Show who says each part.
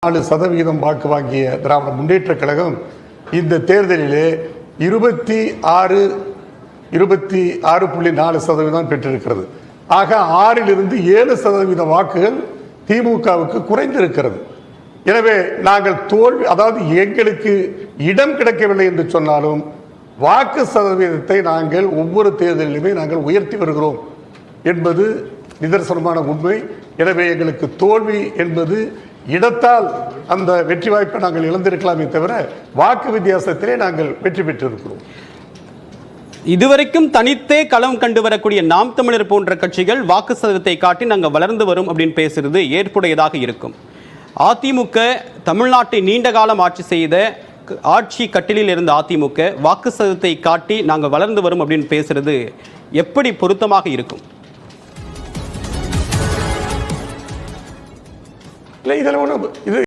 Speaker 1: 4% வாக்கு வாங்கிய திராவிட முன்னேற்ற கழகம் இந்த தேர்தலிலே 26.4% பெற்றிருக்கிறது. ஆக 6லிருந்து 7% வாக்குகள் திமுகவுக்கு குறைந்திருக்கிறது. எனவே நாங்கள் தோல்வி, அதாவது எங்களுக்கு இடம் கிடைக்கவில்லை என்று சொன்னாலும் வாக்கு சதவீதத்தை நாங்கள் ஒவ்வொரு தேர்தலிலுமே நாங்கள் உயர்த்தி வருகிறோம் என்பது நிதர்சனமான உண்மை. எனவே எங்களுக்கு தோல்வி என்பது இடத்தால் அந்த வெற்றி வாய்ப்பை நாங்கள் இழந்திருக்கலாமே தவிர வாக்கு வித்தியாசத்திலே நாங்கள் வெற்றி பெற்றிருக்கிறோம்.
Speaker 2: இதுவரைக்கும் தனித்தே களம் கண்டு வரக்கூடிய நாம் தமிழர் போன்ற கட்சிகள் வாக்கு சதவீதத்தை காட்டி நாங்கள் வளர்ந்து வரும் அப்படின்னு பேசுறது ஏற்புடையதாக இருக்கும். அதிமுக தமிழ்நாட்டை நீண்ட காலம் ஆட்சி செய்த ஆட்சி கட்டிலில் இருந்த அதிமுக வாக்கு சதவீதத்தை காட்டி நாங்கள் வளர்ந்து வரும் அப்படின்னு பேசுறது எப்படி பொருத்தமாக இருக்கும்?
Speaker 1: இல்லை, இதில் ஒன்றும் இது